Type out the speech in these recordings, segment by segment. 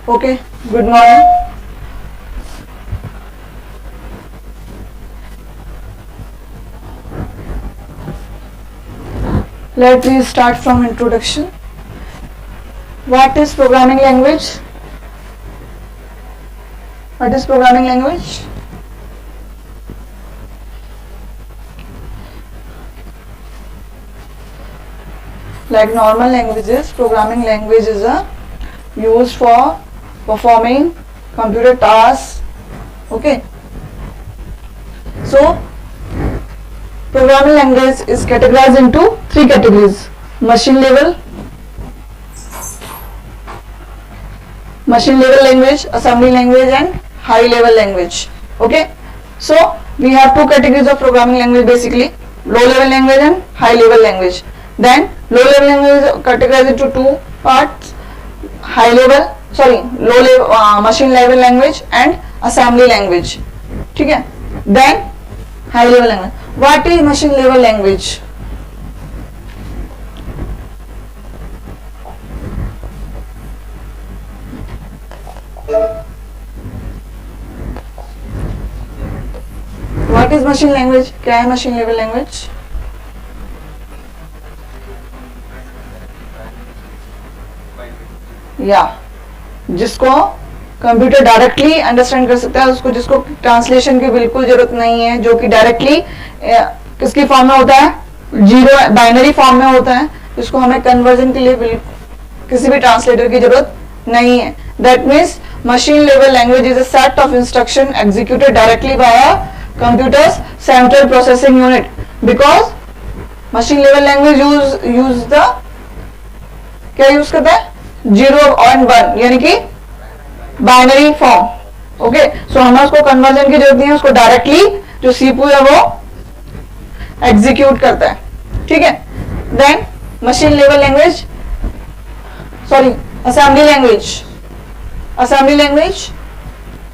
Okay, good morning. Let me start from introduction. What is programming language? What is programming language? Like normal languages, programming language is used for performing computer tasks. Okay. So, programming language is categorized into three categories: machine level language, assembly language, and high level language. Okay. So, we have two categories of programming language basically: low level language and high level language. Then low level language is categorized into two parts: low level machine level language and assembly language. ठीक है. Then high level language. What is machine level language? What is machine language? क्या है machine level language? या जिसको computer directly understand कर सकता है, उसको जिसको ट्रांसलेशन की बिल्कुल जरूरत नहीं है, जो कि डायरेक्टली किसकी फॉर्म में होता है, जीरो बाइनरी फॉर्म में होता है, जिसको हमें कन्वर्जन के लिए किसी भी ट्रांसलेटर की जरूरत नहीं है. That means machine level language is a set of instruction executed directly by a computer's central processing unit. Because machine level language use the क्या यूज करता है, जीरो एंड वन, यानी कि बाइनरी फॉर्म. ओके, सो हमें उसको conversion की जरूरत नहीं है, उसको डायरेक्टली जो सीपीयू है वो एग्जीक्यूट करता है. ठीक है. Then machine level language, sorry assembly language. Assembly language,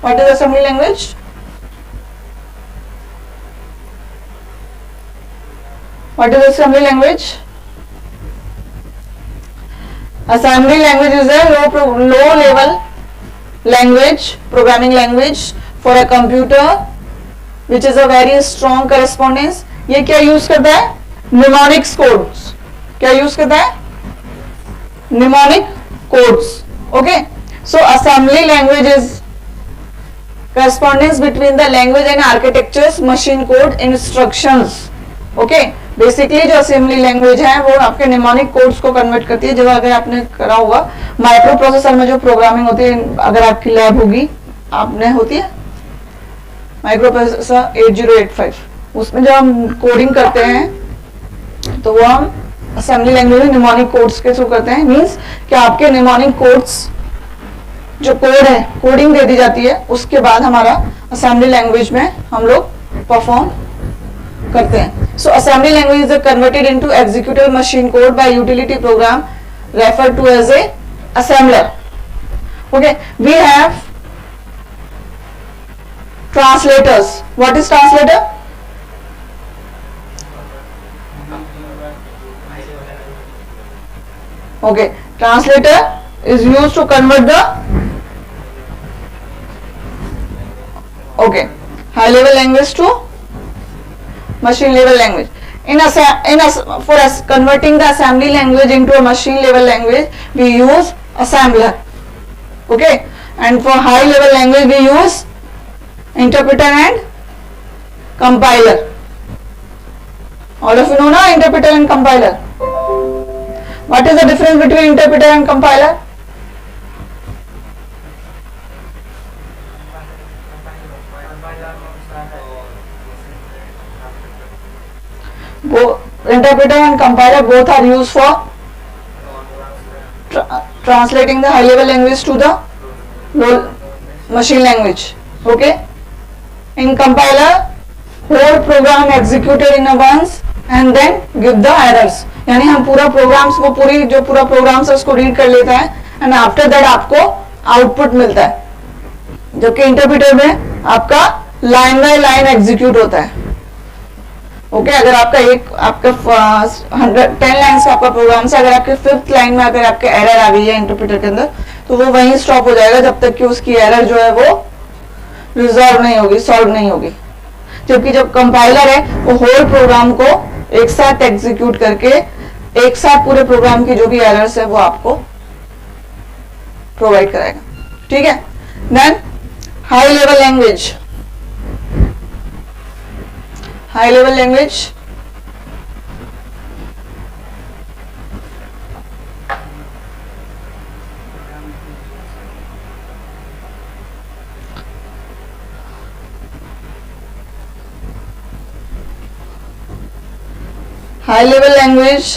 what is assembly language? What is assembly language? Assembly language is a low level language, programming language for a computer which is a very strong correspondence. ये क्या use करता है? Mnemonics codes. क्या use करता है? Mnemonic codes. Okay. So assembly language is correspondence between the language and architectures, machine code, instructions. Okay. Basically जो assembly language है वो आपके निमोनिक कोड्स को कन्वर्ट करती है. जब अगर आपने करा होगा माइक्रो प्रोसेसर में जो प्रोग्रामिंग होती है, अगर आपकी लैब होगी, आपने होती है माइक्रो प्रोसेसर 8085, उसमें जब हम कोडिंग करते हैं तो वो हम असेंबली लैंग्वेज में निमोनिक कोड्स के थ्रू करते हैं. मींस कि आपके निमोनिक कोड्स जो कोड है, कोडिंग दे दी जाती है, उसके बाद हमारा असेंबली लैंग्वेज में हम लोग परफॉर्म करते हैं. So assembly language is converted into executable machine code by utility program referred to as a assembler. Okay, we have translators. What is translator? Okay, translator is used to convert the high level language to machine level language. For converting the assembly language into a machine level language, we use assembler. Okay, and for high level language we use interpreter and compiler. All of you know na interpreter and compiler. What is the difference between interpreter and compiler? Interpreter and compiler both are used for translating the high level language to the low machine language. Okay, in compiler whole program executed in a once and then give the errors. यानी हम पूरा programmes को पूरा programmes है उसको read कर लेता है एंड आफ्टर दैट आपको आउटपुट मिलता है, जबकि इंटरप्रेटर में आपका लाइन बाय लाइन एग्जीक्यूट होता है. ओके, अगर आपका 10 लाइन्स का आपका प्रोग्राम से अगर आपके 5th लाइन में अगर आपके एरर आ गई है इंटरप्रेटर के अंदर, तो वो वहीं स्टॉप हो जाएगा जब तक कि उसकी एरर जो है वो रिजॉल्व नहीं होगी, सॉल्व नहीं होगी। जबकि जब कंपाइलर है वो होल प्रोग्राम को एक साथ एग्जीक्यूट करके एक साथ पूरे प्रोग्राम की जो भी एरर्स है वो आपको प्रोवाइड कराएगा। ठीक है। Then high level language, high level language high level language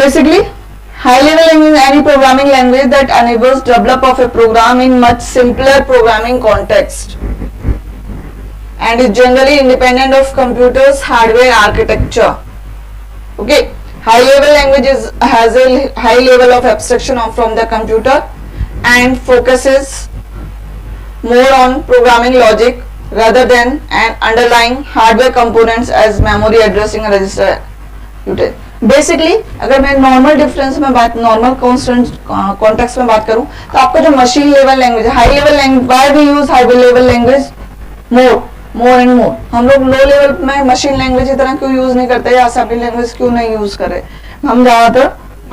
basically high level language is any programming language that enables develop of a program in much simpler programming context and is generally independent of computers hardware architecture. Okay, high level language has a high level of abstraction from the computer and focuses more on programming logic rather than an underlying hardware components as memory addressing and register util. Basically अगर मैं normal difference में बात, normal constant context में बात करूं तो आपका जो machine level language, high level language, why we use high level language more and more. हम लोग लो लेवल में मशीन लैंग्वेज की तरह क्यों यूज नहीं करते या असेंबली लैंग्वेज क्यों नहीं यूज कर रहे? हम ज्यादातर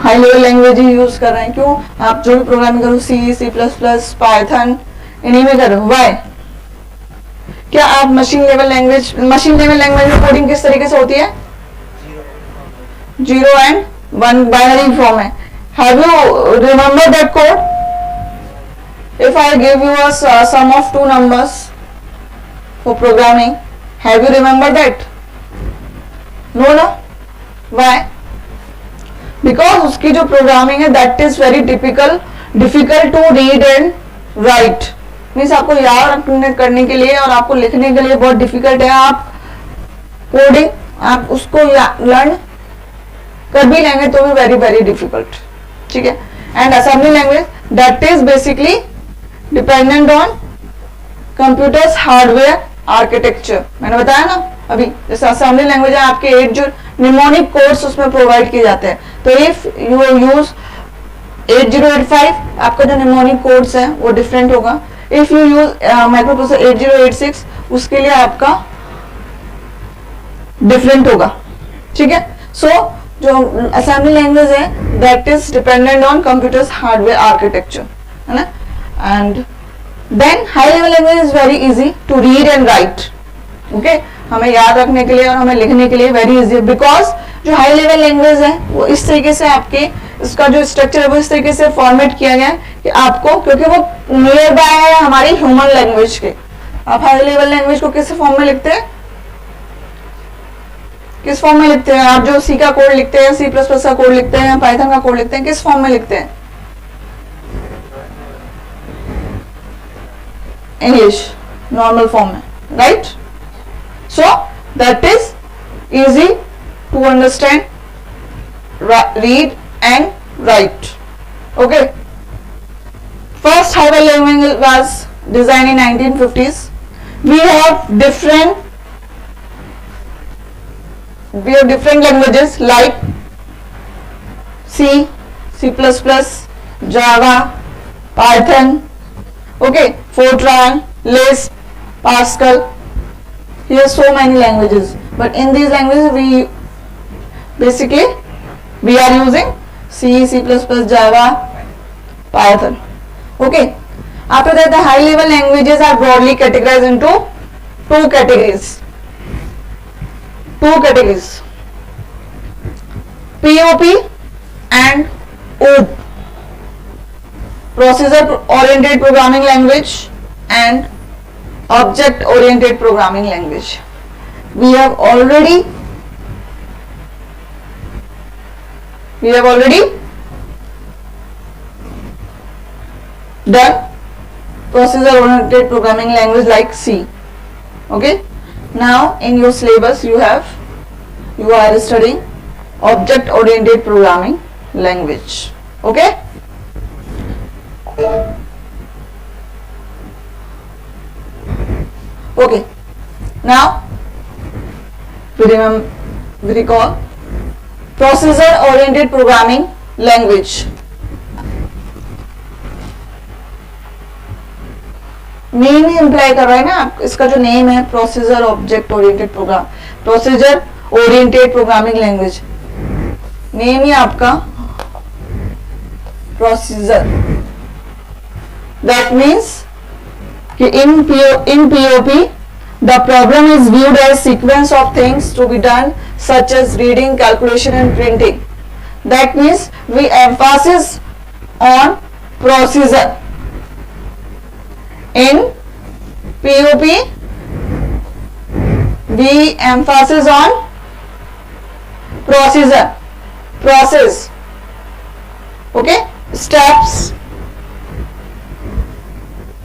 हाई लेवल लैंग्वेज ही यूज कर रहे हैं। क्यों? आप जो भी प्रोग्रामिंग करो C, C plus plus, Python, इन्हीं में करो। वाई? क्या आप मशीन लेवल लैंग्वेज में कोडिंग किस तरीके से होती है? 0 and 1 बाइनरी फॉर्म है। Have you remember that code? If I give you a sum of 2 numbers for programming, have you remember that? No. Why? Because उसकी जो प्रोग्रामिंग है that is very difficult to read and write. Means आपको याद करने के लिए और आपको लिखने के लिए बहुत डिफिकल्ट है। आप कोडिंग आप उसको लर्न कर भी लेंगे तो भी वेरी वेरी डिफिकल्ट। ठीक है। And assembly language that is basically dependent on computer's hardware architecture. मैंने बताया ना अभी, जैसे असेंबली लैंग्वेज है आपके 8 जो निमोनिक कोड्स उसमें प्रोवाइड किए जाते हैं। तो इफ यू यूज 8085 आपका जो निमोनिक कोड्स है वो डिफरेंट होगा। इफ यू यूज माइक्रोप्रोसेसर 8086 उसके लिए आपका डिफरेंट होगा। ठीक है। सो जो असेंबली लैंग्वेज है that is dependent on computer's hardware architecture, है ना। And then high level language is very easy to read and write. Okay, हमें याद रखने के लिए और हमें लिखने के लिए वेरी इजी, बिकॉज जो हाई लेवल लैंग्वेज है वो इस तरीके से आपके इसका जो स्ट्रक्चर है वो इस तरीके से फॉर्मेट किया गया है कि आपको, क्योंकि वो नियर बाय है हमारी ह्यूमन लैंग्वेज के। आप हाई लेवल लैंग्वेज को किस फॉर्म में लिखते हैं? किस फॉर्म में लिखते हैं? आप जो सी का कोड लिखते हैं, सी प्लस प्लस का कोड लिखते हैं, पाइथन का कोड लिखते हैं, किस फॉर्म में लिखते हैं? इंग्लिश नॉर्मल फॉर्म में, right? So that is easy to understand, read and write. Okay. First high level language was designed in 1950s. We have different languages like C, C++, Java, Python. Okay, Fortran, Lisp, Pascal. Here are so many languages. But in these languages we basically we are using C, C++, Java, Python. Okay. After that, the high level languages are broadly categorized into two categories. POP and OOP. Procedure oriented programming language and object oriented programming language. We have already done procedure oriented programming language like C. Okay. Now in your syllabus you are studying object oriented programming language. Okay. Okay. Now we recall procedure oriented programming language. Main ही imply कर रहा है ना आप, इसका जो name है procedure object oriented program, procedure oriented programming language, name ही आपका प्रोसीजर. दैट मीन्स कि in POP the problem is viewed as sequence of things to be done such as reading, calculation and printing. That means we emphasis on procedure. In POP we emphasis on procedure, process, okay, steps.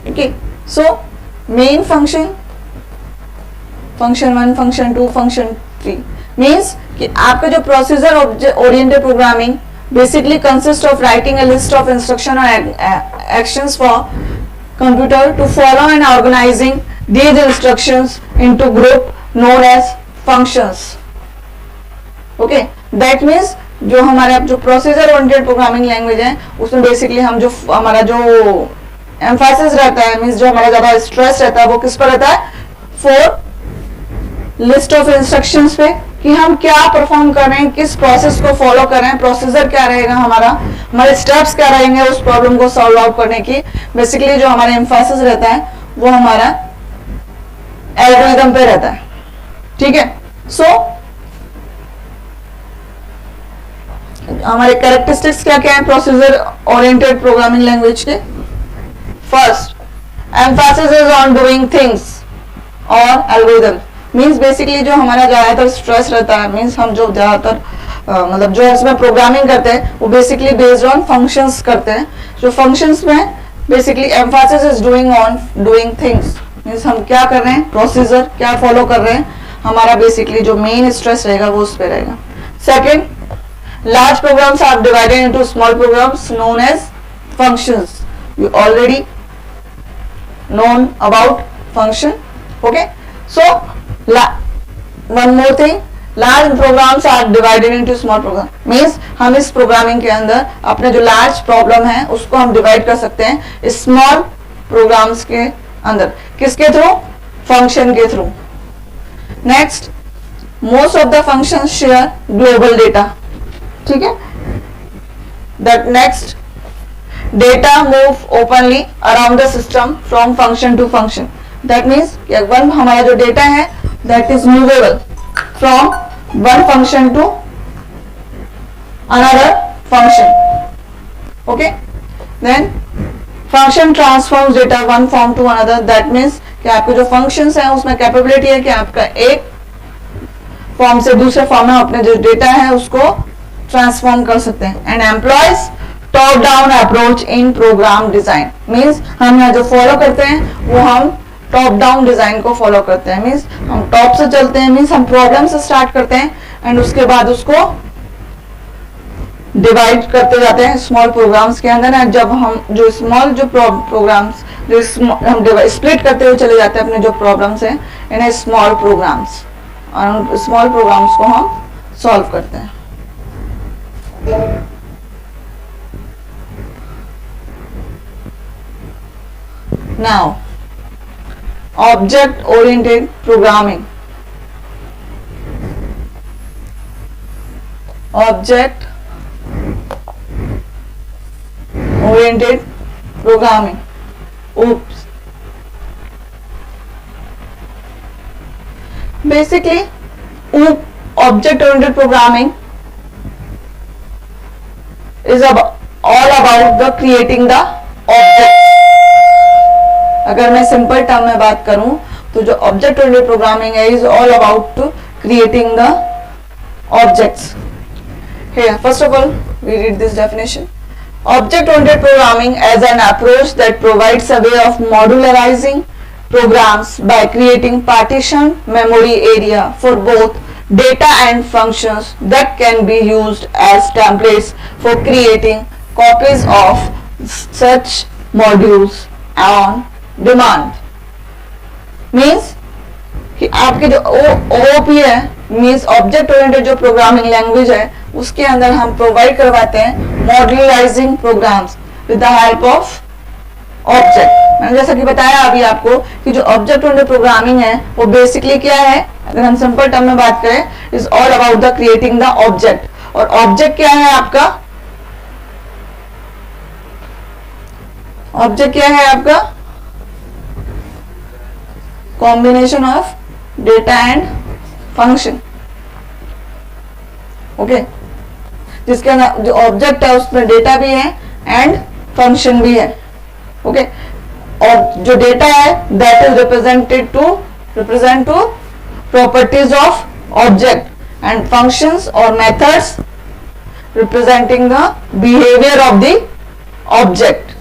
Okay, so main function, function 1, function 2, function 3 means कि आपका जो procedure oriented programming basically consist of writing a list of instruction और actions for computer to follow and organizing these instructions into group known as functions. Okay, that means जो हमारा जो procedure oriented programming language है उसमें basically हम जो हमारा जो एम्फासिस रहता है, मीन्स जो हमारा ज्यादा स्ट्रेस रहता है वो किस पर रहता है, फॉर लिस्ट ऑफ इंस्ट्रक्शंस पे, कि हम क्या परफॉर्म कर रहे हैं, किस प्रोसेस को फॉलो कर रहे हैं, प्रोसीजर क्या रहेगा हमारा, हमारे स्टेप्स क्या रहेंगे उस प्रॉब्लम को सॉल्व आउट करने की. बेसिकली जो हमारा एम्फासिस रहता है वो हमारा एल्गोरिथम पे रहता है. ठीक है, सो हमारे कैरेक्टरिस्टिक्स क्या क्या है प्रोसीजर ओरिएंटेड प्रोग्रामिंग लैंग्वेज के. First, Mphasis is on doing things और एल्गोरिथम मीन्स बेसिकली जो हमारा ज्यादातर स्ट्रेस रहता है, मीन्स हम जो ज्यादातर मतलब जो इसमें प्रोग्रामिंग करते हैं वो बेसिकली बेस्ड ऑन फंक्शंस करते हैं. जो फंक्शंस में basically Mphasis is doing on doing things, means हम क्या कर रहे हैं, प्रोसीजर क्या फॉलो कर रहे हैं, हमारा बेसिकली जो मेन स्ट्रेस रहेगा वो उस पर रहेगा. Second, large programs are divided into small programs known as functions. You already known about function. Okay, so one more thing, large programs are divided into small program. means हम इस programming के अंदर अपने जो लार्ज प्रॉब्लम है उसको हम divide कर सकते हैं स्मॉल प्रोग्राम्स के अंदर. किसके थ्रू, फंक्शन के through. Next, most of the functions share global data. ठीक है, that next, data move openly around the system from function to function. That means one हमारा जो डेटा है that is movable from one function to another function. Okay, then function transforms data one form to another. that means कि आपके जो functions हैं उसमें capability है कि आपका एक फॉर्म से दूसरे फॉर्म में अपने जो डेटा है उसको ट्रांसफॉर्म कर सकते हैं. And employs top down approach in program design. Means हम यहाँ जो फॉलो करते हैं वो हम टॉप डाउन डिजाइन को फॉलो करते हैं. मीन्स हम टॉप से चलते हैं, मीन्स हम प्रॉब्लम से स्टार्ट करते हैं एंड उसके बाद उसको डिवाइड करते जाते हैं स्मॉल प्रोग्राम्स के अंदर. एंड जब हम जो स्मॉल जो प्रोग्राम्स जो हम स्प्लिट करते हुए चले जाते हैं अपने जो प्रॉब्लम्स हैं इन्हें स्मॉल प्रोग्राम्स, और स्मॉल प्रोग्राम्स को हम सॉल्व करते हैं. Now object oriented programming. Object oriented programming. Oops. Basically, object oriented programming is all about the creating the objects. अगर मैं सिंपल टर्म में बात करूं तो जो ऑब्जेक्ट ओरिएंटेड प्रोग्रामिंग है is all about creating the objects. Here, first of all, we read this definition. Object-oriented programming as an approach that provides a way of modularizing programs by creating partition memory area for both data and functions that can be used as templates for creating copies of such modules on demand. Means कि आपके जो OOP है means object oriented जो programming language है उसके अंदर हम provide करवाते हैं modularizing programs with the help of object. मैंने जैसा कि बताया अभी आपको कि जो ऑब्जेक्ट ओरिएंटेड प्रोग्रामिंग है वो बेसिकली क्या है, अगर हम सिंपल टर्म में बात करें, is all about the creating the object. और ऑब्जेक्ट क्या है आपका, ऑब्जेक्ट क्या है आपका, combination of data and function. Okay, जिसके अंदर जो ऑब्जेक्ट है उसमें डेटा भी है एंड फंक्शन भी है। ओके, और जो डेटा है that is represent to properties of object and functions और methods representing the behaviour of the object.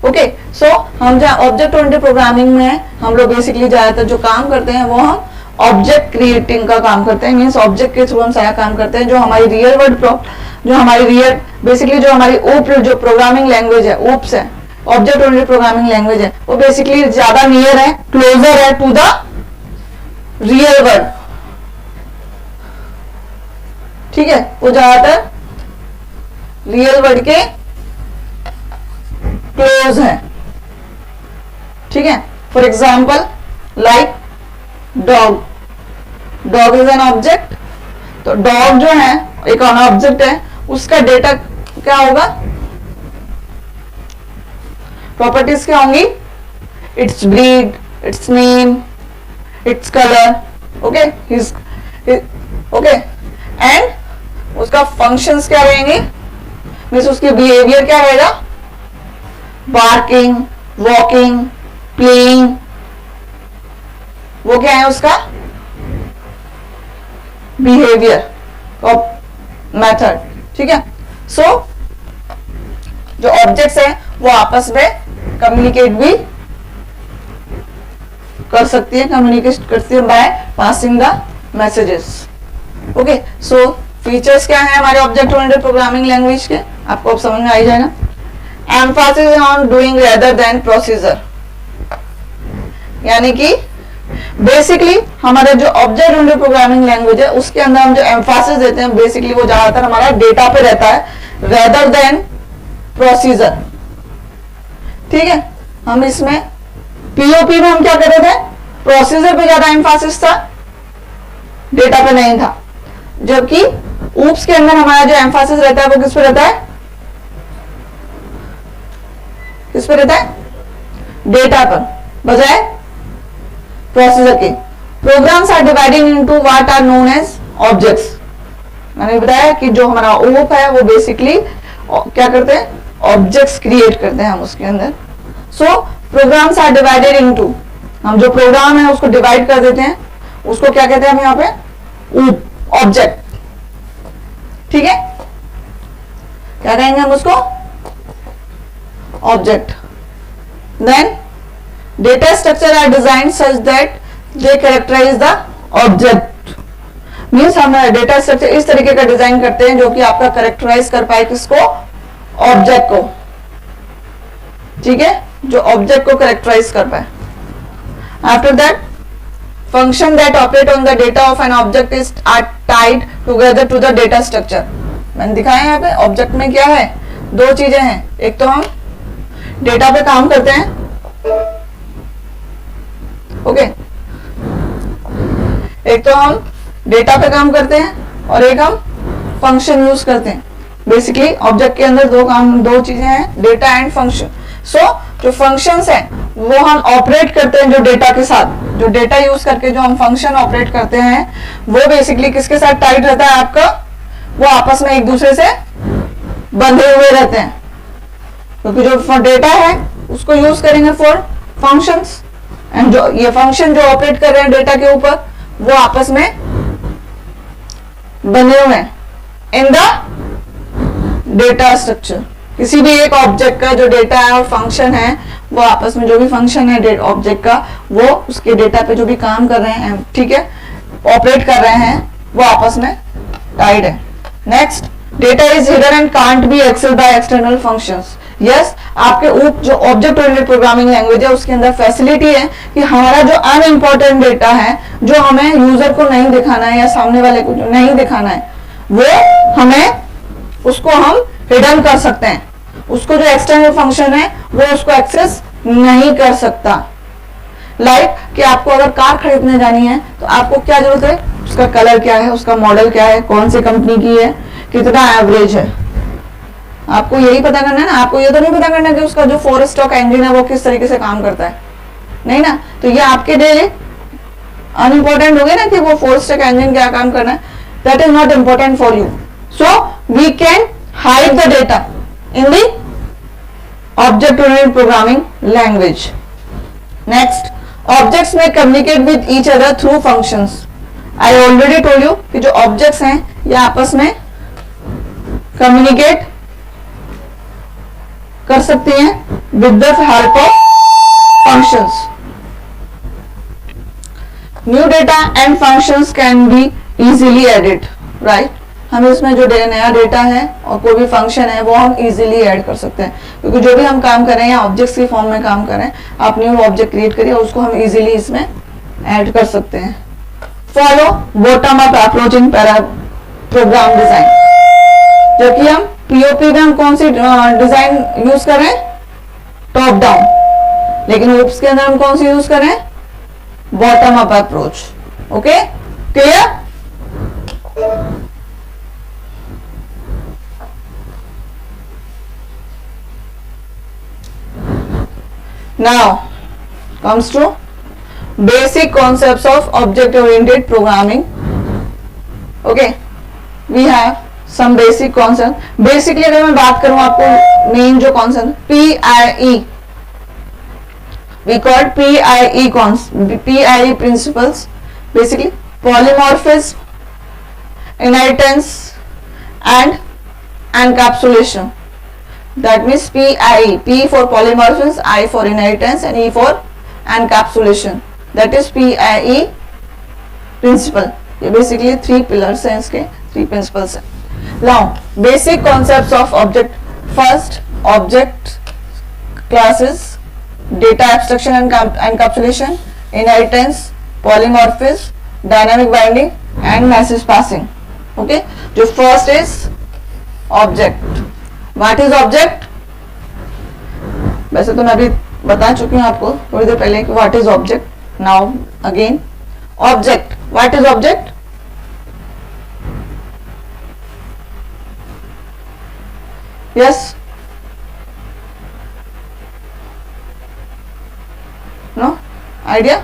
Okay, so हम जहाँ ऑब्जेक्ट ओरिएंटेड प्रोग्रामिंग में हम लोग बेसिकली ज्यादातर जो काम करते हैं वो हम ऑब्जेक्ट क्रिएटिंग का काम करते हैं। मीन्स ऑब्जेक्ट के थ्रू हम सारा काम करते हैं। जो हमारी रियल वर्ल्ड जो हमारी रियल बेसिकली जो हमारी ओप जो प्रोग्रामिंग लैंग्वेज है, ओप्स है, ऑब्जेक्ट ओरिएंटेड प्रोग्रामिंग लैंग्वेज है, वो बेसिकली ज्यादा नियर है, क्लोजर है टू द रियल वर्ल्ड। ठीक है, वो ज्यादातर रियल वर्ल्ड के क्लोज है। ठीक है, for example like dog, dog is an object. तो डॉग जो है एक ऑब्जेक्ट है, उसका डेटा क्या होगा, प्रॉपर्टीज क्या होंगी, it's breed, it's name, its colour, okay okay, and उसका फंक्शंस क्या रहेंगे, मीन्स उसकी बिहेवियर क्या रहेगा, बार्किंग, वॉकिंग, प्लेइंग, वो क्या है उसका बिहेवियर और मेथड। ठीक है, सो जो ऑब्जेक्ट्स हैं वो आपस में कम्युनिकेट भी कर सकती है, कम्युनिकेट करती है by passing the messages. Okay, so features क्या है हमारे ऑब्जेक्ट ओरिएंटेड प्रोग्रामिंग लैंग्वेज के, आपको अब समझ में आ ही जाएगा। Mphasis on doing rather than procedure, यानी कि बेसिकली हमारे जो ऑब्जेक्ट ओरिएंटेड प्रोग्रामिंग लैंग्वेज है उसके अंदर हम जो एम्फासिस देते हैं बेसिकली वो ज्यादातर हमारा डेटा पे रहता है रेदर देन प्रोसीजर। ठीक है, हम इसमें पीओपी में हम क्या कर रहे थे, प्रोसीजर पे ज्यादा एम्फासिस था, डेटा पे नहीं था। जबकि ऊप्स के अंदर हमारा जो एम्फासिस रहता है वो किस पे रहता है, किस पे रहता है, डेटा पर बजाय प्रोसीजर के। Programs are divided into what are known as objects. मैंने बताया कि जो हमारा ओप है वो बेसिकली क्या करते हैं, ऑब्जेक्ट्स क्रिएट करते हैं हम उसके अंदर। सो प्रोग्राम्स आर डिवाइडेड इनटू, हम जो प्रोग्राम है उसको डिवाइड कर देते हैं, उसको क्या कहते हैं हम यहाँ पे, ऑब्जेक्ट। ठीक है, क्या कहेंगे हम उसको, object. Then data structure are design such that they characterize the object. Means हम डेटा स्ट्रक्चर इस तरीके का डिजाइन करते हैं जो कि आपका कैरेक्टराइज कर पाए किसको, ऑब्जेक्ट को। ठीक है, जो ऑब्जेक्ट को कैरेक्टराइज कर पाए। After that function that operate on the data of an object is are tied together to the data structure. मैंने दिखाया यहाँ पे ऑब्जेक्ट में क्या है, दो चीजें हैं, एक तो हम डेटा पे काम करते हैं, ओके, एक तो हम डेटा पे काम करते हैं और एक हम फंक्शन यूज करते हैं। बेसिकली ऑब्जेक्ट के अंदर दो चीजें हैं, डेटा एंड फंक्शन। सो जो फंक्शंस हैं वो हम ऑपरेट करते हैं जो डेटा के साथ, जो डेटा यूज करके जो हम फंक्शन ऑपरेट करते हैं वो बेसिकली किसके साथ टाइड रहता है आपका, वो आपस में एक दूसरे से बंधे हुए रहते हैं, क्योंकि जो डेटा है उसको यूज करेंगे फॉर फंक्शंस, एंड जो ये फंक्शन जो ऑपरेट कर रहे हैं डेटा के ऊपर वो आपस में बने हुए हैं इन द डेटा स्ट्रक्चर। किसी भी एक ऑब्जेक्ट का जो डेटा है और फंक्शन है वो आपस में, जो भी फंक्शन है ऑब्जेक्ट का, वो उसके डेटा पे जो भी काम कर रहे हैं, ठीक है, ऑपरेट कर रहे हैं, वो आपस में टाइड है। Next, data is hidden and can't be access by external functions. Yes, आपके जो ऑब्जेक्ट ओरिएंटेड प्रोग्रामिंग लैंग्वेज है उसके अंदर फैसिलिटी है कि हमारा जो अनइम्पोर्टेंट डेटा है, जो हमें यूजर को नहीं दिखाना है या सामने वाले को जो नहीं दिखाना है, वो हमें उसको हम हिडन कर सकते हैं। उसको जो एक्सटर्नल फंक्शन है वो उसको एक्सेस नहीं कर सकता। लाइक कि आपको अगर कार खरीदने जानी है तो आपको क्या जरूरत है, उसका कलर क्या है, उसका मॉडल क्या है, कौन सी कंपनी की है, कितना एवरेज है, आपको यही पता करना है ना। आपको ये तो नहीं पता करना कि उसका जो 4 स्ट्रोक इंजन है वो किस तरीके से काम करता है, नहीं ना। तो ये आपके लिए अनइम्पोर्टेंट हो गया ना कि वो 4 स्ट्रोक इंजन क्या काम करना है, that is not important for you. So we can hide the data in the object oriented programming language. Next, objects में communicate with each other through functions. I already told you कि जो objects हैं ये आपस में communicate कर सकती हैं with the help of functions. New data and functions can be easily added, right. हम इसमें जो नया डेटा है और कोई भी फंक्शन है वो हम इजीली ऐड कर सकते हैं, क्योंकि जो भी हम काम कर रहे हैं या ऑब्जेक्ट्स की फॉर्म में काम कर रहे हैं, आप न्यू ऑब्जेक्ट क्रिएट करिए और उसको हम इजीली इसमें ऐड कर सकते हैं। Follow bottom up approach in program design. जबकि हम पीओपी में हम कौन सी डिजाइन यूज कर रहे हैं, टॉप डाउन, लेकिन ओप्स के अंदर हम कौन सी यूज कर रहे हैं, bottom up approach. Okay, clear. Now comes to basic concepts of object oriented programming. Okay, we have some basic concepts. Basically अगर मैं बात करूं आपको मेन जो concept PIE, we call PIE principles. Basically polymorphism, inheritance and encapsulation. That means PIE, P for polymorphism, I for inheritance and E for encapsulation. That is PIE principle. ये basically 3 pillars हैं, इसके 3 principles हैं. Now basic concepts of object. First, object classes, data abstraction and encapsulation, inheritance, polymorphism, dynamic binding and message passing. Okay, जो first is object. What is object? वैसे तो मैं अभी बता चुकी हूँ आपको थोड़ी देर पहले कि what is object. Now again, object. What is object? Yes? No? Idea?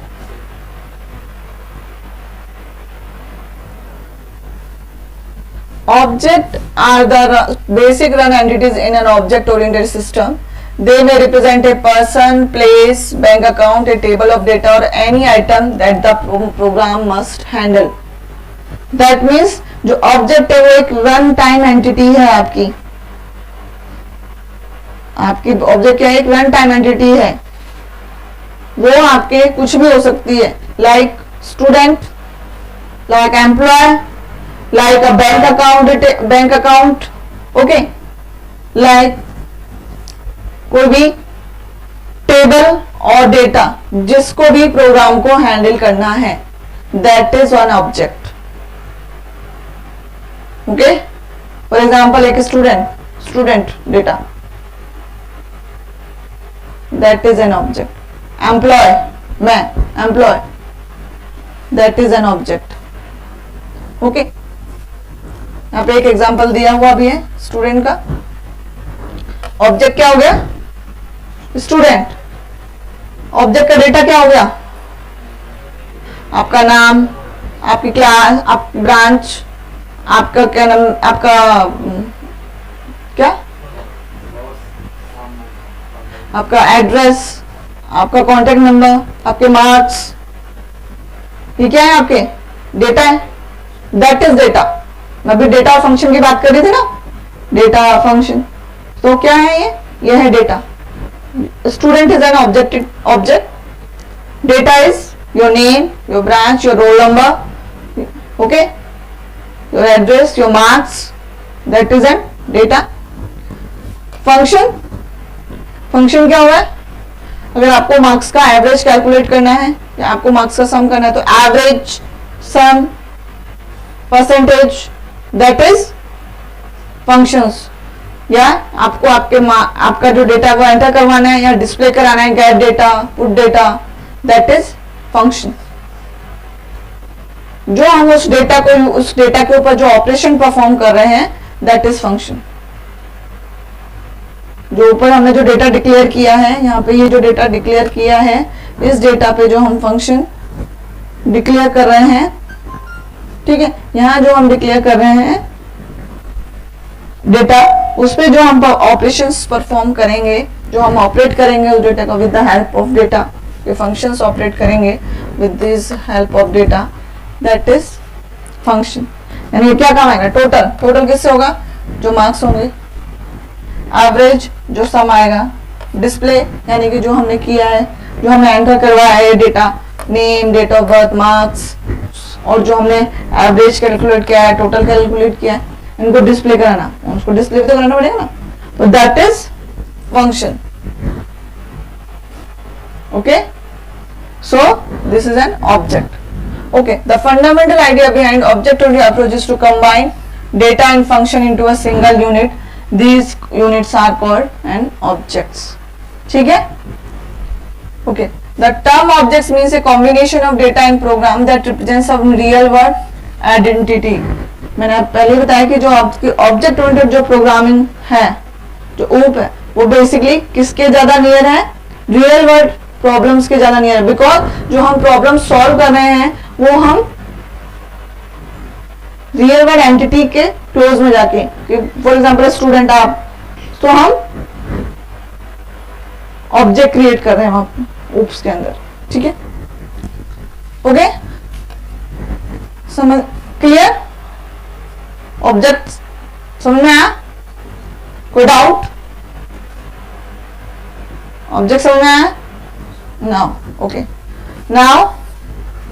Objects are the basic run entities in an object-oriented system. They may represent a person, place, bank account, a table of data, or any item that the program must handle. That means जो object है वो एक run time entity है आपकी object क्या है, एक run time entity है। वो आपके कुछ भी हो सकती है, like student, like employee, like a bank account, okay, like कोई भी टेबल और डेटा जिसको भी प्रोग्राम को हैंडल करना है, that is one object. Okay, for example एक student data, that is an object. Employ, मैं employ, that is an object. Okay, यहाँ पे एक एग्जाम्पल दिया हुआ भी है स्टूडेंट का. ऑब्जेक्ट क्या हो गया? स्टूडेंट. ऑब्जेक्ट का डेटा क्या हो गया? आपका नाम, आपकी क्लास, आप ब्रांच, आपका क्या नाम, आपका क्या, आपका एड्रेस, आपका कॉन्टेक्ट नंबर, आपके मार्क्स, ये क्या है? आपके डेटा है. That is data. मैं भी डेटा फंक्शन की बात कर रही थी ना, डेटा फंक्शन. तो क्या है ये है data. Student is an object. Data is your name, your branch, your roll number, okay, your address, your marks, that is N data. Function function क्या हुआ है? अगर आपको मार्क्स का एवरेज कैलकुलेट करना है या आपको मार्क्स का सम करना है तो average, sum, percentage, that is functions. या आपको आपका जो डेटा वो एंटर करवाना है या डिस्प्ले कराना है, gate data, put data, that is function. जो हम उस डेटा के ऊपर जो ऑपरेशन परफॉर्म कर रहे हैं, दैट इज फंक्शन। जो ऊपर हमने जो डेटा डिक्लेयर किया है, यहाँ पे ये जो डेटा डिक्लेयर किया है, इस डेटा पे जो हम फंक्शन डिक्लेयर कर रहे हैं, ठीक है, यहाँ जो हम डिक्लेयर कर रहे हैं डेटा, उस पे जो हम ऑपरेशंस परफॉर्म करेंगे, जो हम ऑपरेट करेंगे उस डेटा को with the help of data, ये फंक्शंस ऑपरेट करेंगे with this help of data, that is function. यानी क्या काम आएगा? टोटल। टोटल किससे होगा? जो मार्क्स होंगे, एवरेज जो सम आएगा, डिस्प्ले यानी कि जो हमने किया है, जो हमने एंटर करवाया है data, name, date of birth, marks, और जो हमने एवरेज कैलकुलेट किया है, टोटल कैलकुलेट किया है, इनको डिस्प्ले कराना, उसको डिस्प्ले तो कराना पड़ेगा ना, तो that is function. Okay, so this is an object. Okay, the fundamental idea behind object-oriented approach is to combine data and function into a single unit. These units are called an objects. ठीक है? Okay. The term objects means a combination of data and program that represents some real world identity. मैंने पहले बताया कि जो आपकी object oriented जो programming है, जो OOP है, वो बेसिकली किसके ज्यादा नियर है? रियल वर्ल्ड प्रॉब्लम्स के ज्यादा नियर है। बिकॉज जो हम प्रॉब्लम सॉल्व कर रहे हैं वो हम रियल वर्ल्ड एंटिटी के क्लोज में जाके, फॉर एग्जांपल स्टूडेंट आप, तो हम ऑब्जेक्ट क्रिएट कर रहे हैं वहां OOPS के अंदर। ठीक है, ओके, समझ क्लियर? ऑब्जेक्ट समझ में आया? कोई डाउट? ऑब्जेक्ट समझ में आया? Now okay, now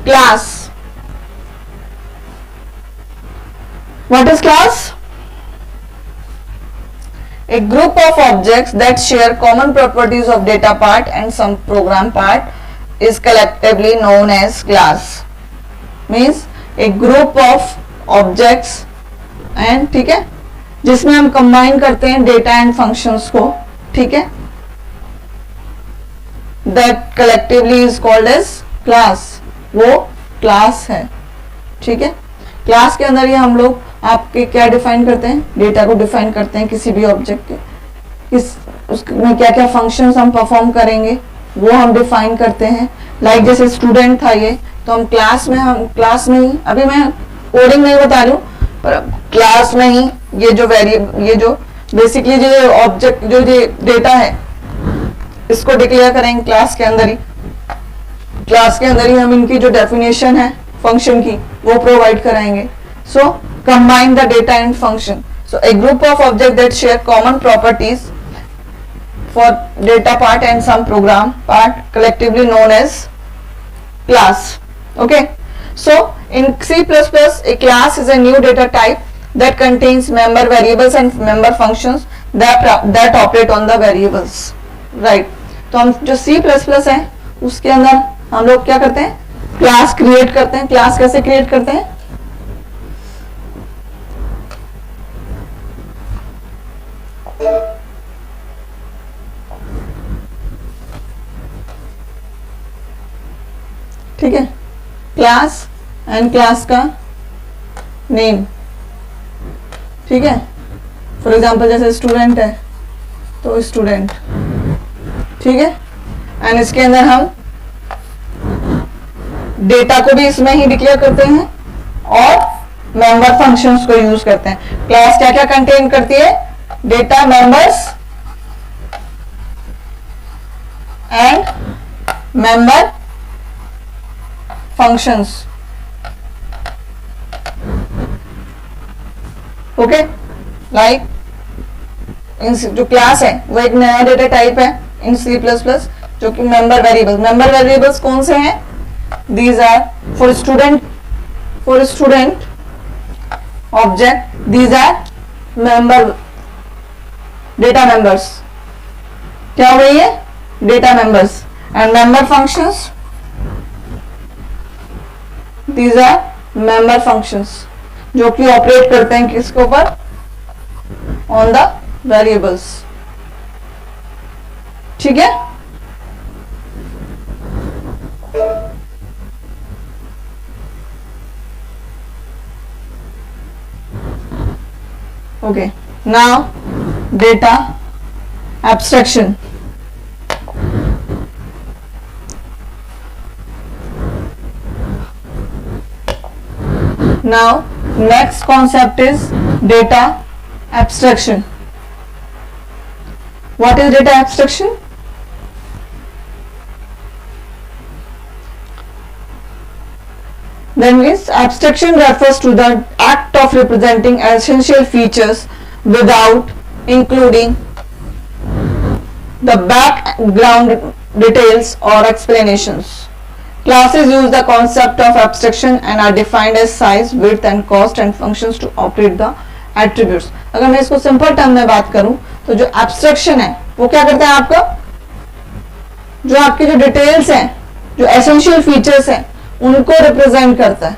class. What is class? A group of objects that share common properties of data part and some program part is collectively known as class. Means a group of objects and ठीक है, जिसमें हम combine करते हैं data and functions को, ठीक है, that collectively is called as class. वो क्लास है। ठीक है, क्लास के अंदर ही हम लोग आपके क्या डिफाइन करते हैं? डेटा को डिफाइन करते हैं, किसी भी ऑब्जेक्ट के, उसमें क्या क्या फंक्शंस हम परफॉर्म करेंगे वो हम डिफाइन करते हैं। लाइक जैसे स्टूडेंट था ये, तो हम क्लास में ही, अभी मैं कोडिंग नहीं बता रही हूँ, पर क्लास में ही ये जो बेसिकली जो ऑब्जेक्ट जो डेटा है, इसको डिक्लेयर करेंगे क्लास के अंदर ही। क्लास के अंदर ही हम इनकी जो डेफिनेशन है फंक्शन की, वो प्रोवाइड कराएंगे। So combine the data and function. So a group of object that share common properties for data part and some program part collectively known as class. Okay, so in C++, a class is a new data type that contains member variables and member functions that operate on the variables. Right? तो हम जो C++ है उसके अंदर हम लोग क्या करते हैं? क्लास क्रिएट करते हैं। क्लास कैसे क्रिएट करते हैं? ठीक है, क्लास एंड क्लास का नेम। ठीक है, फॉर एग्जांपल जैसे स्टूडेंट है तो स्टूडेंट, ठीक है, एंड इसके अंदर हम डेटा को भी इसमें ही डिक्लेयर करते हैं और मेंबर फंक्शंस को यूज करते हैं। क्लास क्या क्या कंटेन करती है? Data, members and member functions. Okay, like जो क्लास है वो एक नया डेटा टाइप है इन C++, जो कि मेंबर वेरिएबल्स। मेंबर वेरिएबल्स कौन से हैं? These are for student object, these are member data members. क्या हो गई है, data members. And member functions, these are member functions जो कि ऑपरेट करते हैं किसके ऊपर, ऑन द वेरिएबल्स. ठीक है. Okay, now data abstraction. Now next concept is data abstraction. What is data abstraction? Then means abstraction refers to the act of representing essential features without including the background details or explanations. Classes use the concept of abstraction and are defined as size, width and cost and functions to operate the attributes. अगर मैं इसको simple term में बात करूं तो जो abstraction है वो क्या करता है, आपका जो आपकी जो डिटेल्स हैं, जो एसेंशियल फीचर्स हैं उनको रिप्रेजेंट करता है.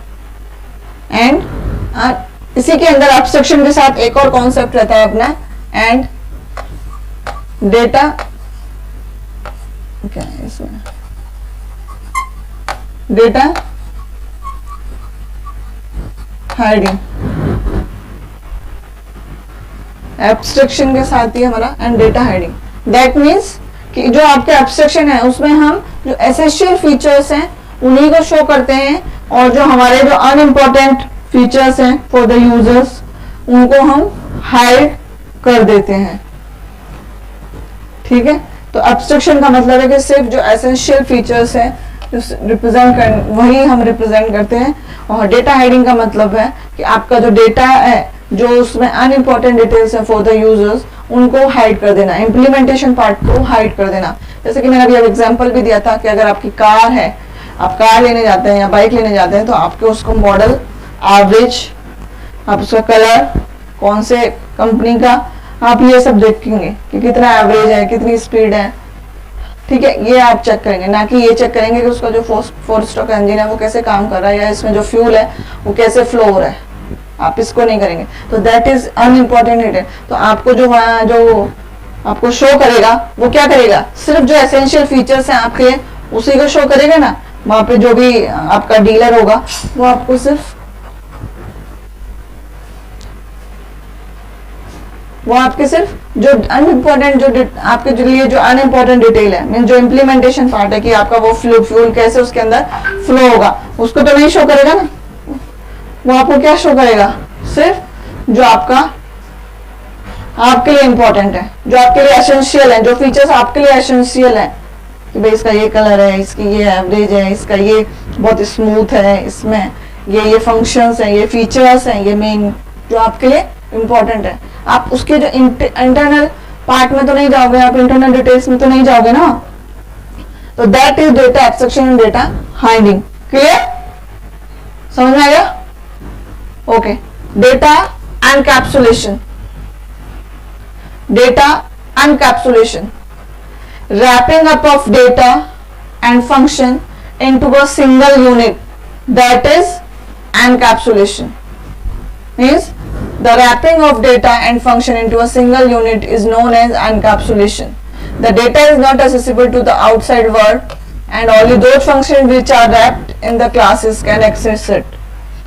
एंड इसी के अंदर एब्स्ट्रैक्शन के साथ एक और कॉन्सेप्ट रहता है अपना, एंड डेटा क्या है इसमें, डेटा हाइडिंग. एब्स्ट्रैक्शन के साथ ही हमारा and data hiding. That means कि जो आपके एब्स्ट्रैक्शन है उसमें हम जो एसेंशियल फीचर्स हैं उन्हीं को शो करते हैं, और जो हमारे जो अनइम्पोर्टेंट फीचर्स हैं फॉर द यूजर्स उनको हम हाइड कर देते हैं. ठीक है. तो एब्स्ट्रैक्शन का मतलब है कि सिर्फ जो एसेंशियल फीचर्स हैं जो रिप्रेजेंट कर वही हम रिप्रेजेंट करते हैं. और डेटा हाइडिंग का मतलब है कि आपका जो डेटा है जो उसमें अनइम्पोर्टेंट डिटेल्स है फॉर द यूजर्स उनको हाइड कर देना, इम्प्लीमेंटेशन पार्ट को हाइड कर देना. जैसे कि मैंने अभी एग्जांपल भी दिया था कि अगर आपकी कार है, आप कार लेने जाते हैं या बाइक लेने जाते हैं तो आपके उसको मॉडल, एवरेज, आप उसका कलर, कौन से कंपनी का, आप ये सब देखेंगे कि कितना एवरेज है, कितनी स्पीड है. ठीक है. ये आप चेक करेंगे, ना कि ये चेक करेंगे कि उसका जो फोर स्ट्रोक इंजन है वो कैसे काम कर रहा है या इसमें जो फ्यूल है वो कैसे फ्लो हो रहा है. आप इसको नहीं करेंगे. तो दैट इज अनइम्पोर्टेंट डिटेल. तो आपको जो आपको शो करेगा वो क्या करेगा, सिर्फ जो एसेंशियल फीचर्स हैं आपके उसी को शो करेगा ना. वहां पे जो भी आपका डीलर होगा वो आपको सिर्फ जो अनइम्पोर्टेंट जो आपके जो लिए जो अनइम्पोर्टेंट डिटेल है, मीन जो इम्प्लीमेंटेशन पार्ट है कि आपका वो फ्यूल कैसे उसके अंदर फ्लो होगा उसको तो नहीं शो करेगा ना. वो आपको क्या शो करेगा, सिर्फ जो आपके लिए इंपॉर्टेंट है, जो आपके लिए एसेंशियल है, जो फीचर्स आपके लिए एसेंशियल है कि भाई इसका ये कलर है, इसकी ये एवरेज है, इसका ये बहुत स्मूथ है, इसमें ये फंक्शंस हैं, ये फीचर्स हैं, ये मेन जो आपके लिए इंपॉर्टेंट है. आप उसके जो इंटरनल पार्ट में तो नहीं जाओगे, आप इंटरनल डिटेल्स में तो नहीं जाओगे ना. तो that is data abstraction and data hiding. Clear, समझ में आया? Okay. Data encapsulation. Data encapsulation, wrapping up of data and function into a single unit, that is encapsulation. Means the wrapping of data and function into a single unit is known as encapsulation. The data is not accessible to the outside world and only those functions which are wrapped in the classes can access it.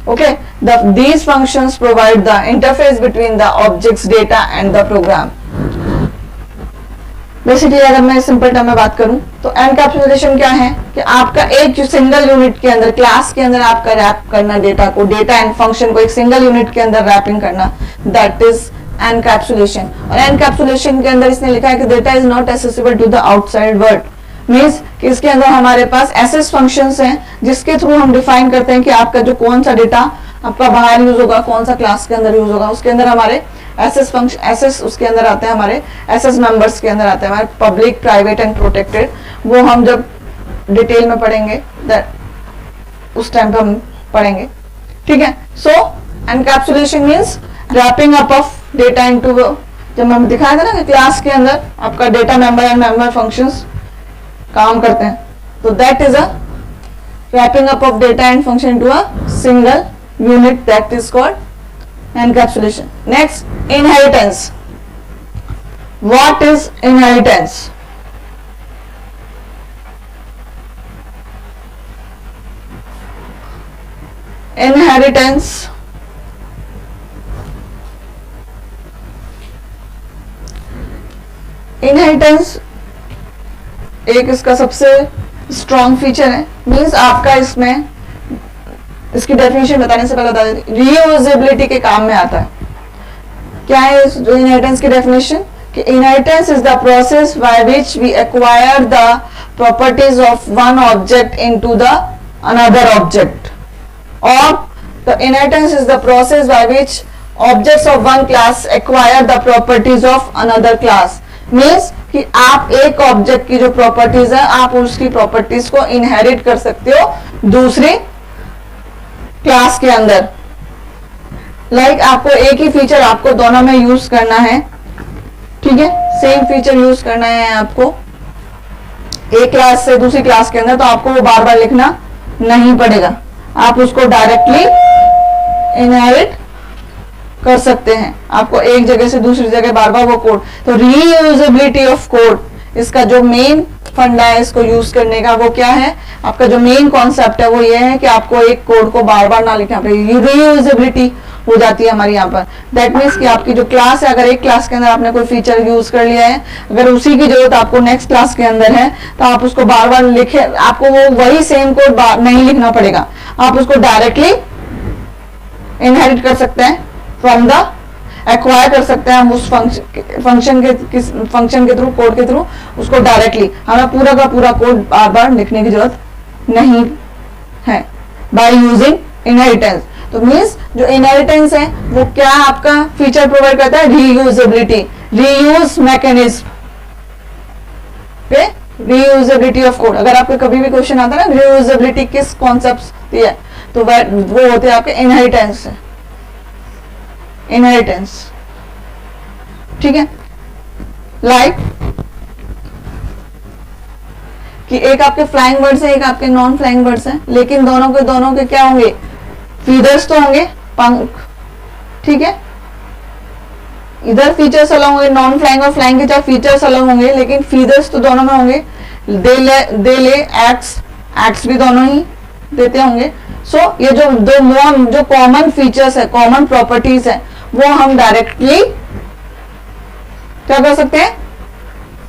Okay, these functions provide the interface between the object's data and the program. Basically अगर मैं simple term में बात करूं तो encapsulation क्या है कि आपका एक सिंगल यूनिट के अंदर, क्लास के अंदर आपका रैप करना डेटा को, डेटा एंड फंक्शन को एक सिंगल यूनिट के अंदर रैपिंग करना, दैट इज एनकैप्सुलेशन. और एनकैप्सुलेशन के अंदर इसने लिखा है कि data is not accessible to the outside world. Means कि इसके अंदर हमारे पास एसेस फंक्शंस हैं जिसके थ्रू हम डिफाइन करते हैं कि आपका जो कौन सा डेटा आपका बाहर यूज होगा, कौन सा क्लास के अंदर यूज होगा. उसके अंदर हमारे एसेस फंक्शन, एसेस उसके अंदर आते हैं, हमारे एसेस मेंबर्स के अंदर आते हैं, हमारे पब्लिक, प्राइवेट एंड प्रोटेक्टेड. वो हम जब डिटेल में पढ़ेंगे उस टाइम पे हम पढ़ेंगे. ठीक है. So encapsulation means wrapping up of data into जब मैं दिखाया था ना कि क्लास के अंदर आपका data member and member functions काम करते हैं, तो that is a wrapping up of data and function into a single unit, that is called encapsulation. Next, inheritance. What is inheritance? Inheritance inheritance एक इसका सबसे स्ट्रॉन्ग फीचर है. Means आपका इसमें, इसकी डेफिनेशन बताने से पहले बता देती, रीयूजेबिलिटी के काम में आता है. क्या है इनहेरिटेंस की डेफिनेशन? कि inheritance is the process by which we acquire the properties of one object into the another object, or the inheritance is the process by which objects of one class acquire the properties of another class. Means कि आप एक object की जो properties है आप उसकी properties को inherit कर सकते हो दूसरी क्लास के अंदर. लाइक आपको एक ही फीचर आपको दोनों में यूज करना है, ठीक है, सेम फीचर यूज करना है आपको एक क्लास से दूसरी क्लास के अंदर, तो आपको वो बार बार लिखना नहीं पड़ेगा, आप उसको डायरेक्टली इनहेरिट कर सकते हैं. आपको एक जगह से दूसरी जगह बार बार वो कोड, तो रीयूजेबिलिटी ऑफ कोड इसका जो मेन फंडा है इसको यूज करने का, वो क्या है, आपका जो मेन कॉन्सेप्ट है वो ये है कि आपको एक कोड को बार बार ना लिखना पड़ेगा, रीयूजेबिलिटी हो जाती है हमारी यहाँ पर. दैट मीन्स कि आपकी जो क्लास है, अगर एक क्लास के अंदर आपने कोई फीचर यूज कर लिया है, अगर उसी की जरूरत आपको नेक्स्ट क्लास के अंदर है, तो आप उसको बार बार लिखे, आपको वो वही सेम कोड नहीं लिखना पड़ेगा, आप उसको डायरेक्टली इनहेरिट कर सकते हैं फ्रॉम द, एक्वायर कर सकते हैं हम उस फंक्शन के थ्रू, कोड के थ्रू उसको डायरेक्टली. हमें पूरा का पूरा कोड बार बार लिखने की जरूरत नहीं है बाय यूजिंग इनहेरिटेंस. तो मीन्स जो इनहेरिटेंस है वो क्या आपका फीचर प्रोवाइड करता है, reusability, reuse mechanism, reusability of code. अगर आपको कभी भी क्वेश्चन आता है ना रीयूजेबिलिटी किस कॉन्सेप्ट है, तो वो होते हैं आपके इनहेरिटेंस से, इनहेरिटेंस, ठीक है. लाइक कि एक आपके फ्लाइंग वर्ड्स है, एक आपके नॉन फ्लाइंग वर्ड्स है, लेकिन दोनों के क्या होंगे, फीदर्स तो होंगे, पंख, ठीक है. इधर फीचर्स अलग होंगे, नॉन फ्लाइंग और फ्लाइंग के चाहे फीचर्स अलग होंगे, लेकिन फीदर्स तो दोनों में होंगे. दे ले एक्स भी दोनों ही देते होंगे. सो ये जो कॉमन फीचर्स है, कॉमन प्रॉपर्टीज है, वो हम डायरेक्टली क्या कर सकते हैं,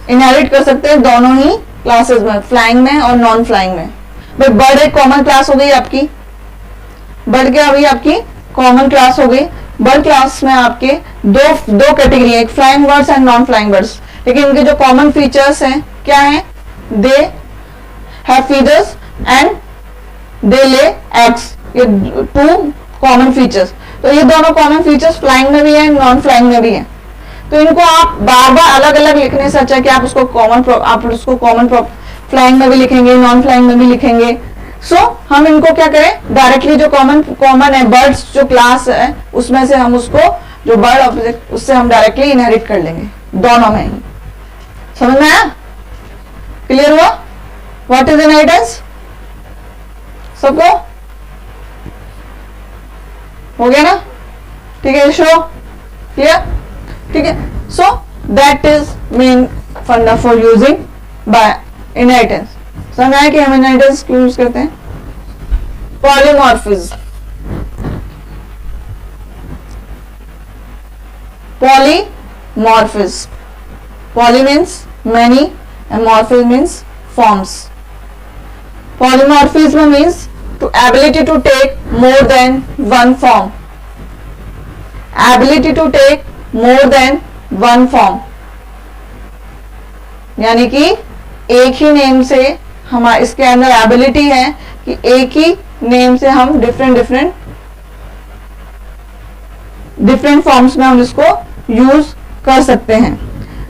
इनहेरिट कर सकते हैं दोनों ही क्लासेस में, फ्लाइंग में और नॉन फ्लाइंग में. भाई बर्ड एक कॉमन क्लास हो गई आपकी, बर्ड क्या हुई आपकी कॉमन क्लास हो गई. बर्ड क्लास में आपके दो कैटेगरी है, एक flying birds and non flying birds, लेकिन इनके जो कॉमन फीचर्स हैं क्या है, they have feathers and they lay eggs, ये टू कॉमन फीचर्स. तो ये दोनों कॉमन फीचर्स फ्लाइंग में भी है, नॉन फ्लाइंग में भी है. तो इनको आप बार बार अलग अलग लिखने से अच्छा है कि आप उसको कॉमन फ्लाइंग में भी लिखेंगे, नॉन फ्लाइंग में भी लिखेंगे. सो हम इनको क्या करें, डायरेक्टली जो कॉमन है बर्ड्स जो क्लास है उसमें से हम उसको जो बर्ड ऑब्जेक्ट उससे हम डायरेक्टली इनहेरिट कर लेंगे दोनों में ही. समझ में आया, क्लियर हुआ व्हाट इज इनहेरिटेंस सबको, हो गया ना, ठीक है. शो क्लियर, ठीक है. सो दैट इज मेन फंडा फॉर यूजिंग बाय इनहेरिटेंस. समझ आया कि हम इनहेरिटेंस क्यों यूज करते हैं. Polymorphism, polymorphism, poly means many and morphism means forms. Polymorphism means to ability to take more than one form, ability to take more than one form, यानी कि एक ही नेम से हमारे इसके अंदर एबिलिटी है कि एक ही नेम से हम डिफरेंट फॉर्म्स में हम इसको यूज कर सकते हैं.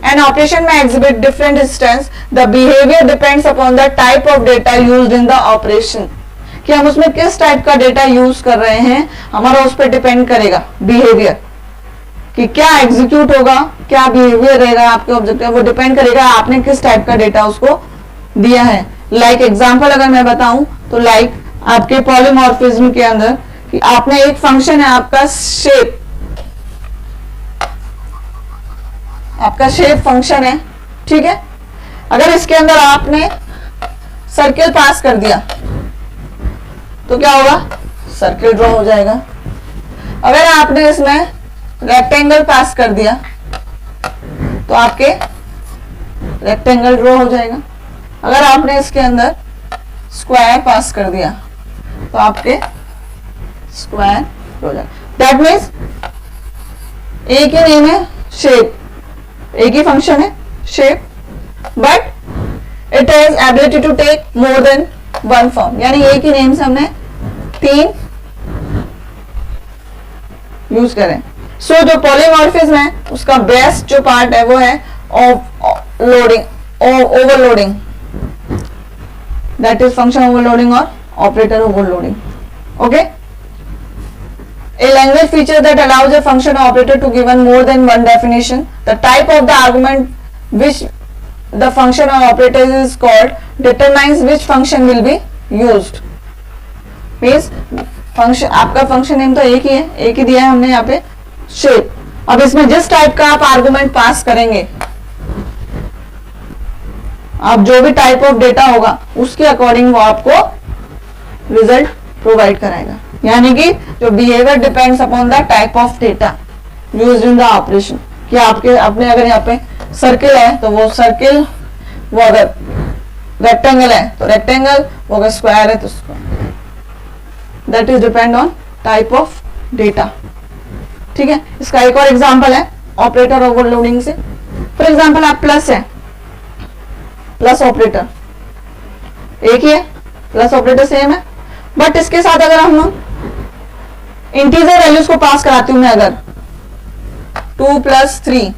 An operation may exhibit different instance. The behavior depends upon the type of data used in the operation. कि हम उसमें किस टाइप का डेटा यूज कर रहे हैं हमारा उस पर डिपेंड करेगा बिहेवियर, कि क्या एग्जीक्यूट होगा, क्या बिहेवियर रहेगा आपके ऑब्जेक्ट का, वो डिपेंड करेगा आपने किस टाइप का डेटा उसको दिया है। लाइक एग्जांपल अगर मैं बताऊं तो लाइक आपके पॉलीमॉर्फिज्म के अंदर कि आपने एक फंक्शन है आपका शेप, आपका शेप फंक्शन है, ठीक है। अगर इसके अंदर आपने सर्किल पास कर दिया तो क्या होगा, सर्किल ड्रॉ हो जाएगा। अगर आपने इसमें रेक्टेंगल पास कर दिया तो आपके रेक्टेंगल ड्रॉ हो जाएगा। अगर आपने इसके अंदर स्क्वायर पास कर दिया तो आपके स्क्वायर ड्रॉ हो जाएगा। दैट मीन्स एक ही नेम है शेप, एक ही फंक्शन है shape, but it has ability to take more than one form, यानी एक ही नेम से हमने 3 यूज करें। सो जो पॉलीमॉर्फिज्म है उसका बेस्ट जो पार्ट है वो है loading, overloading, that is function overloading और operator overloading. Okay, a language feature that allows a function or operator to given more than one definition. The type of the argument which the function or operator is called determines which function will be used. Means function, आपका function name तो एक ही है, एक ही दिया है हमने यहाँ पे शेप। अब इसमें जिस टाइप का आप आर्गुमेंट पास करेंगे, आप जो भी टाइप ऑफ डेटा होगा उसके अकॉर्डिंग वो आपको रिजल्ट प्रोवाइड कराएगा। यानी कि जो behaviour depends upon the type of data used in the operation. कि आपके अपने अगर यहाँ पे सर्किल है तो वो सर्किल, वो अगर रेक्टेंगल है तो रेक्टेंगल, वो अगर स्क्वायर है तो square. That is depend on type of data, ठीक है। इसका एक और एग्जांपल है ऑपरेटर ओवरलोडिंग से। फॉर एग्जांपल आप प्लस है, प्लस ऑपरेटर एक ही है, प्लस ऑपरेटर सेम है, बट इसके साथ अगर हम इंटीजर वैल्यूज को पास कराती हूं मैं, अगर 2 + 3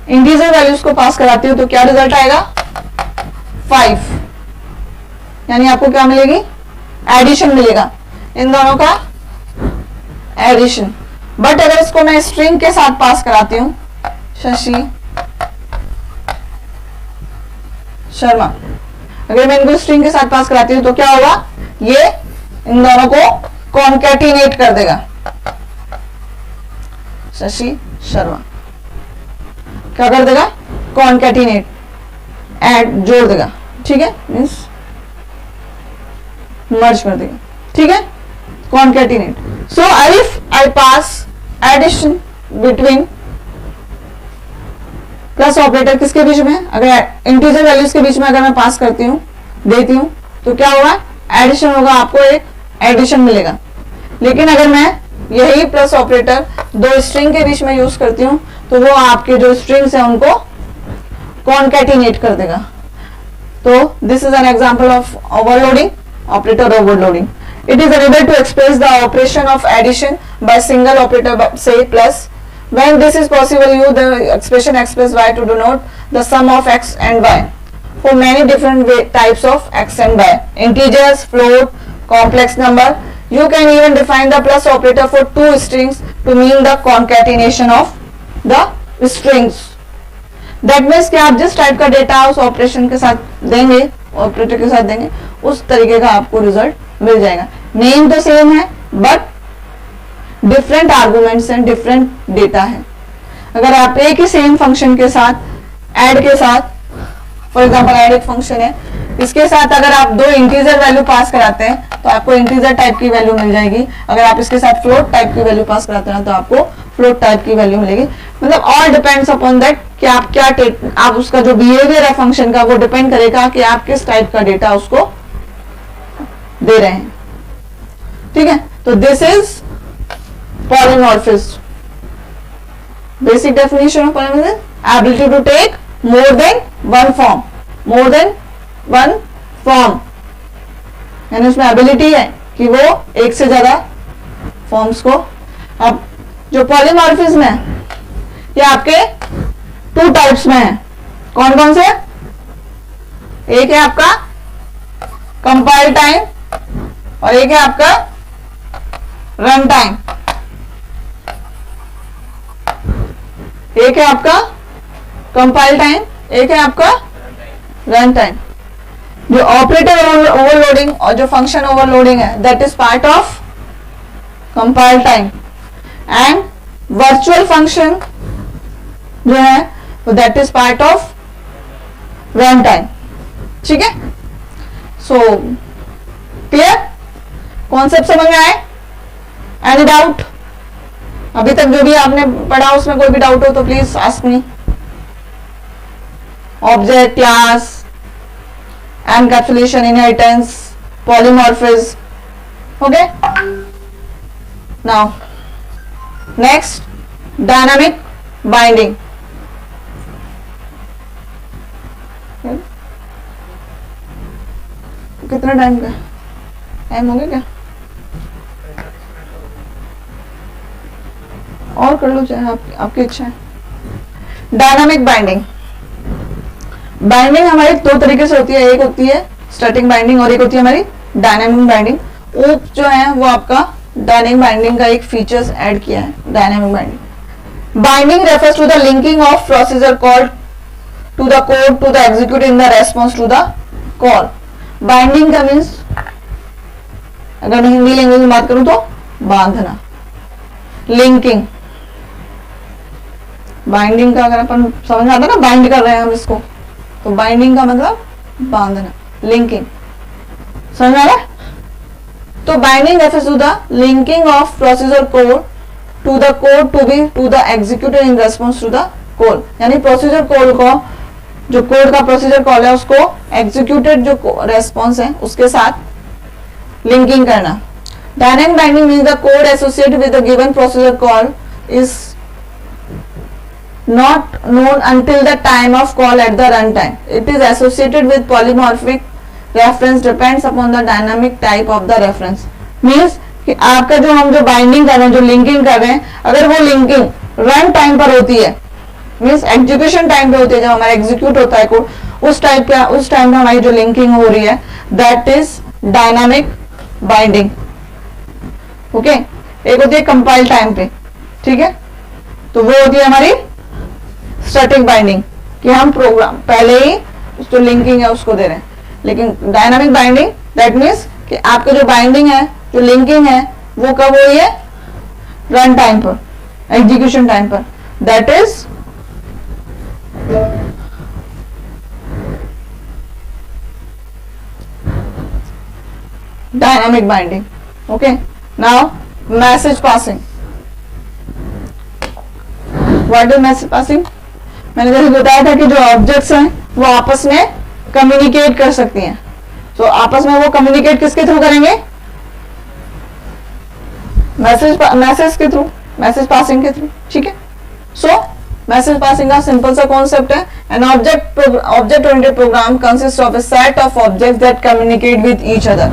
इंटीजर वैल्यूज को पास कराती हूं तो क्या रिजल्ट आएगा, 5। यानी आपको क्या मिलेगी, एडिशन मिलेगा, इन दोनों का एडिशन। बट अगर इसको मैं स्ट्रिंग के साथ पास कराती हूं, शशि शर्मा, अगर मैं इनको स्ट्रिंग के साथ पास कराती हूं तो क्या होगा, ये इन दोनों को कॉन्कैटिनेट कर देगा। शशि शर्मा क्या कर देगा, कॉन्कैटिनेट, ऐड जोड़ देगा, ठीक है, मींस मर्ज कर देगा, ठीक है, concatenate. So if I pass addition between plus operator किसके बीच में, अगर इंटीजर वैल्यूज के बीच में अगर मैं पास करती हूँ, देती हूँ, तो क्या होगा, एडिशन होगा, आपको एक एडिशन मिलेगा। लेकिन अगर मैं यही प्लस ऑपरेटर 2 स्ट्रिंग के बीच में यूज करती हूँ तो वो आपके जो स्ट्रिंग्स हैं उनको कॉन्कैटिनेट कर देगा। तो this is an example of overloading, operator overloading. It is unable to express the operation of addition by single operator, say plus. When this is possible, use the expression express y to denote the sum of x and y for many different types of x and y, integers, float, complex number. You can even define the plus operator for 2 strings to mean the concatenation of the strings. That means कि आप जिस type का data उस operation के साथ देंगे, operator के साथ देंगे, उस तरीके का आपको रिजल्ट मिल जाएगा। नेम तो सेम है but different arguments and different data है। अगर आप एक ही सेम फंक्शन के साथ ऐड के साथ, फॉर एग्जांपल ऐड एक फंक्शन है, इसके साथ अगर आप 2 इंटीजर वैल्यू पास कराते हैं तो आपको इंटीजर टाइप की वैल्यू मिल जाएगी। अगर आप इसके साथ फ्लोट टाइप की वैल्यू पास कराते हैं तो आपको फ्लोट टाइप की वैल्यू मिलेगी। मतलब ऑल डिपेंड्स अपॉन दैट कि आप क्या आप उसका जो बिहेवियर है फंक्शन का वो डिपेंड करेगा कि आप किस टाइप का डेटा उसको दे रहे हैं, ठीक है। तो this is polymorphism. Basic definition of polymorphism, ability to take more than one form, more than one form, यानी उसमें एबिलिटी है कि वो एक से ज्यादा फॉर्म्स को। अब जो पॉलीमॉर्फिज्म है ये आपके 2 टाइप्स में है। कौन कौन से, एक है आपका कंपाइल टाइम और एक है आपका रन टाइम। एक है आपका कंपाइल टाइम, एक है आपका रन टाइम। जो ऑपरेटर ओवरलोडिंग और जो फंक्शन ओवरलोडिंग है that is part of compile time, and virtual function जो है वो that is part of run time. ठीक है, सो क्लियर, कॉन्सेप्ट समझ में आए? Any doubt? अभी तक जो भी आपने पढ़ा उसमें कोई भी डाउट हो तो please ask me. Object, class, encapsulation, inheritance, polymorphism. Okay, now next dynamic binding. कितना टाइम का टाइम हो गया क्या? और कर लो चाहे आपकी इच्छा है। डायनामिक बाइंडिंग, बाइंडिंग हमारी दो तरीके से होती है, एक होती है स्टैटिक बाइंडिंग और एक होती है हमारी डायनामिक बाइंडिंग। वो जो है वो आपका डायनामिक बाइंडिंग का एक फीचर्स ऐड किया है, dynamic binding. Binding refers to the linking of procedure call to the code to the execute in the response to the call. Binding का मीन्स, अगर मैं हिंदी लैंग्वेज में बात करूं तो बांधना, लिंकिंग। बाइंडिंग का अगर अपन समझ में आता ना, बाइंड कर रहे हैं हम इसको, तो बाइंडिंग का मतलब बांधना, लिंकिंग। समझ में आ रहा है? तो binding refers to the linking of procedure code to the code to be to the executed in response to the code, यानी प्रोसीजर कोड को, जो कोड का प्रोसीजर कॉल है उसको एग्जीक्यूटेड जो रेस्पॉन्स है उसके साथ लिंकिंग करना। Dynamic binding means the code associated with the given procedure call is not known until the time of call at the runtime. It is associated with polymorphic reference depends upon the dynamic type of the reference. Means कि आपका जो हम जो binding कर रहे हैं, जो linking कर रहे हैं, अगर वो लिंकिंग रन टाइम पर होती है, मीन्स एग्जीक्यूशन टाइम पे होती है, जब हमारा एग्जीक्यूट होता है कोड, उस टाइम पे हमारी जो लिंकिंग हो रही है that is dynamic binding. Okay, एक होती है कंपाइल टाइम पे, ठीक है, तो वो होती है हमारी स्टैटिक बाइंडिंग, कि हम प्रोग्राम पहले ही जो लिंकिंग है उसको दे रहे हैं। लेकिन डायनामिक बाइंडिंग दैट मीन्स कि आपका जो बाइंडिंग है, जो लिंकिंग है, वो कब हो रही है? रन टाइम पर, एग्जीक्यूशन टाइम पर, that is dynamic binding. Okay, now message passing. What is message passing? मैंने जैसे बताया था कि जो ऑब्जेक्ट्स हैं वो आपस में कम्युनिकेट कर सकती हैं, तो आपस में वो कम्युनिकेट किसके थ्रू करेंगे? मैसेज के थ्रू, मैसेज पासिंग के थ्रू। ठीक है, सो मैसेज पासिंग का सिंपल सा कॉन्सेप्ट है, an object oriented programme consist of a set of objects that communicate with each other.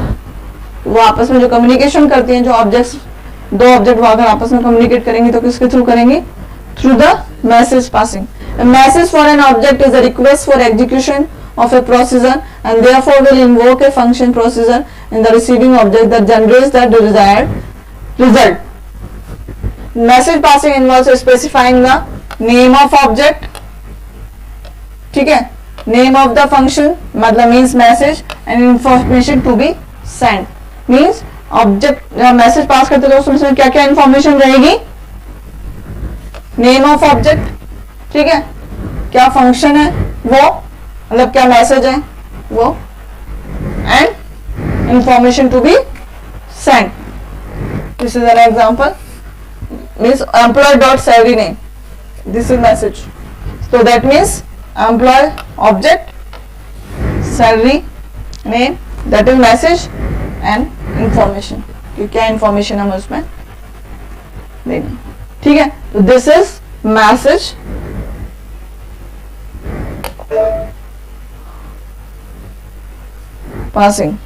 वो आपस में जो कम्युनिकेशन करती हैं, जो ऑब्जेक्ट्स, दो ऑब्जेक्ट अगर आपस में कम्युनिकेट करेंगे तो किसके थ्रू करेंगे? Through the message passing. A message for an object is a request for execution of a procedure and therefore will invoke a function procedure in the receiving object that generates the desired result. Message passing involves specifying the name of object, ठीक है, name of the function मतलब means message and information to be sent. Means object जब message pass करते तो उसमें क्या क्या information रहेगी? नेम ऑफ ऑब्जेक्ट, ठीक है, क्या फंक्शन है वो, मतलब क्या मैसेज है वो, and information to be send. This is an example, means employee dot salary name, this is message, so that means employee object salary name, that is message and information, कि क्या information हमें उसमें देनी, ठीक है। तो this is message passing.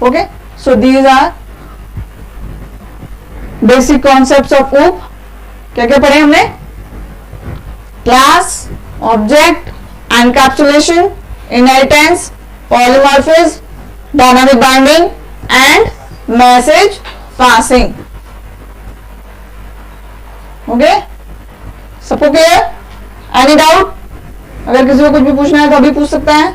Okay, so these are basic concepts of OOP. क्या क्या पढ़े हमने? Class, object, encapsulation, inheritance, polymorphism, dynamic binding and message passing. Okay, सबको क्लियर? Any doubt? अगर किसी को कुछ भी पूछना है तो अभी पूछ सकता है।